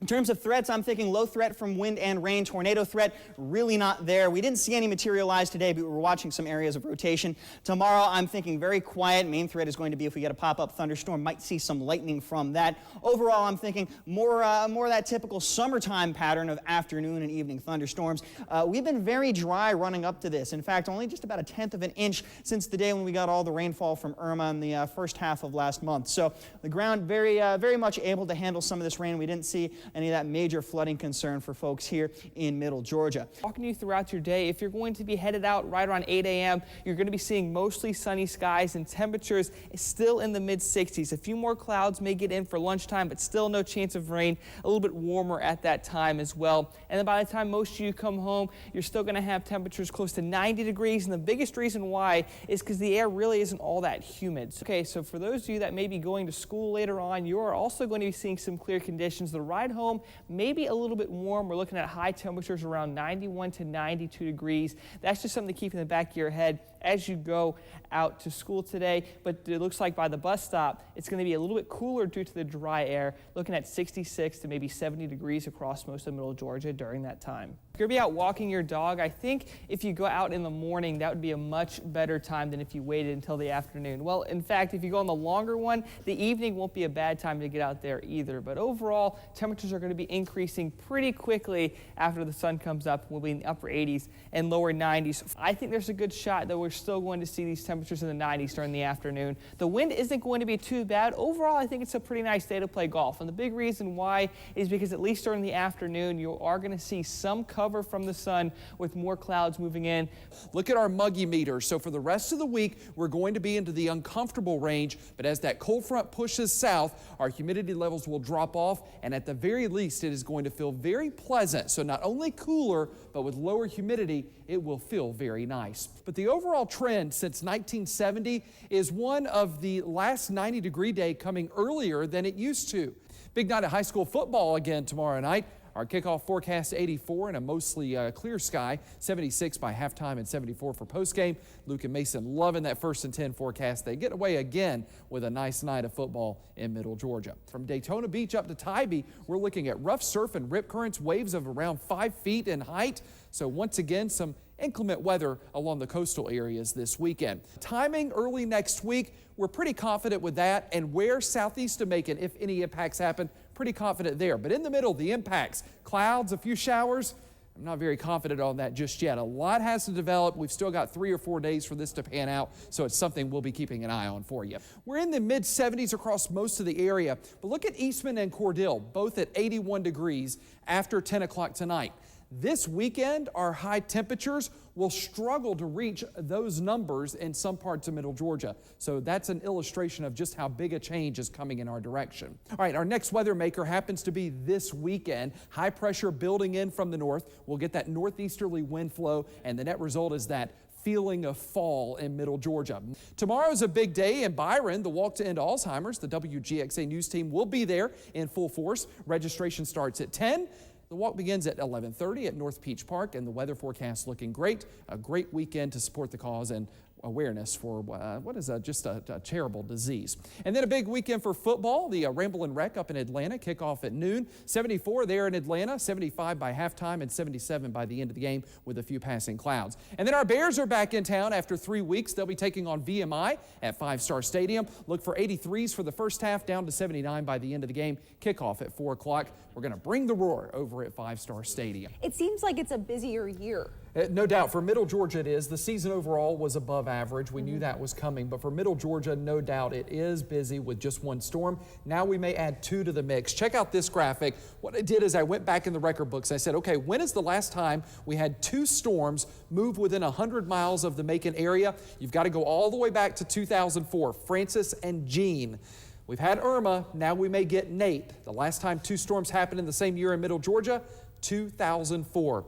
In terms of threats, I'm thinking low threat from wind and rain. Tornado threat, really not there. We didn't see any materialize today, but we're watching some areas of rotation. Tomorrow, I'm thinking very quiet. Main threat is going to be if we get a pop-up thunderstorm. Might see some lightning from that. Overall, I'm thinking more of that typical summertime pattern of afternoon and evening thunderstorms. We've been very dry running up to this. In fact, only just about 1/10 of an inch since the day when we got all the rainfall from Irma in the first half of last month. So the ground very much able to handle some of this rain. We didn't see any of that major flooding concern for folks here in Middle Georgia. Walking you throughout your day, if you're going to be headed out right around 8 a.m., you're going to be seeing mostly sunny skies and temperatures still in the mid-60s. A few more clouds may get in for lunchtime, but still no chance of rain. A little bit warmer at that time as well. And then by the time most of you come home, you're still going to have temperatures close to 90 degrees. And the biggest reason why is because the air really isn't all that humid. Okay, so for those of you that may be going to school later on, you are also going to be seeing some clear conditions. The ride home maybe a little bit warm. We're looking at high temperatures around 91 to 92 degrees. That's just something to keep in the back of your head as you go out to school today. But it looks like by the bus stop, it's going to be a little bit cooler due to the dry air, looking at 66 to maybe 70 degrees across most of Middle Georgia during that time. If you're going to be out walking your dog, I think if you go out in the morning, that would be a much better time than if you waited until the afternoon. Well, in fact, if you go on the longer one, the evening won't be a bad time to get out there either. But overall, temperatures are going to be increasing pretty quickly after the sun comes up. We'll be in the upper 80s and lower 90s. I think there's a good shot that we're still going to see these temperatures in the 90s during the afternoon. The wind isn't going to be too bad. Overall, I think it's a pretty nice day to play golf. And the big reason why is because at least during the afternoon, you are going to see some cover from the sun with more clouds moving in. Look at our muggy meter. So for the rest of the week, we're going to be into the uncomfortable range. But as that cold front pushes south, our humidity levels will drop off. And at the very least, it is going to feel very pleasant. So not only cooler, but with lower humidity, it will feel very nice. But the overall trend since 1970 is one of the last 90-degree day coming earlier than it used to. Big night of high school football again tomorrow night. Our kickoff forecast 84 and a mostly clear sky, 76 by halftime and 74 for postgame. Luke and Mason loving that 1st and 10 forecast. They get away again with a nice night of football in Middle Georgia. From Daytona Beach up to Tybee, we're looking at rough surf and rip currents, waves of around 5 feet in height. So once again, some inclement weather along the coastal areas this weekend. Timing early next week, we're pretty confident with that. And where southeast of Macon, if any impacts happen, pretty confident there. But in the middle, the impacts, clouds, a few showers, I'm not very confident on that just yet. A lot has to develop. We've still got 3 or 4 days for this to pan out, so it's something we'll be keeping an eye on for you. We're in the mid-70s across most of the area, but look at Eastman and Cordell, both at 81 degrees after 10 o'clock tonight. This weekend, our high temperatures will struggle to reach those numbers in some parts of Middle Georgia. So that's an illustration of just how big a change is coming in our direction. All right, our next weather maker happens to be this weekend. High pressure building in from the north. We'll get that northeasterly wind flow, and the net result is that feeling of fall in Middle Georgia. Tomorrow's a big day in Byron, the Walk to End Alzheimer's. The Wgxa news team will be there in full force. Registration starts at 10. The walk begins at 11:30 at North Peach Park, and the weather forecast looking great. A great weekend to support the cause and awareness for what is just a terrible disease. And then a big weekend for football. The Ramble and Wreck up in Atlanta kick off at noon. 74 there in Atlanta, 75 by halftime, and 77 by the end of the game with a few passing clouds. And then our Bears are back in town after 3 weeks. They'll be taking on VMI at 5 Star Stadium. Look for 83s for the first half, down to 79 by the end of the game. Kickoff at 4 o'clock. We're going to bring the roar over at 5 Star Stadium. It seems like it's a busier year. No doubt. For Middle Georgia, it is. The season overall was above average. We knew that was coming. But for Middle Georgia, no doubt, it is busy with just one storm. Now we may add 2 to the mix. Check out this graphic. What I did is I went back in the record books. I said, okay, when is the last time we had 2 storms move within 100 miles of the Macon area? You've got to go all the way back to 2004, Francis and Jean. We've had Irma. Now we may get Nate. The last time 2 storms happened in the same year in Middle Georgia, 2004.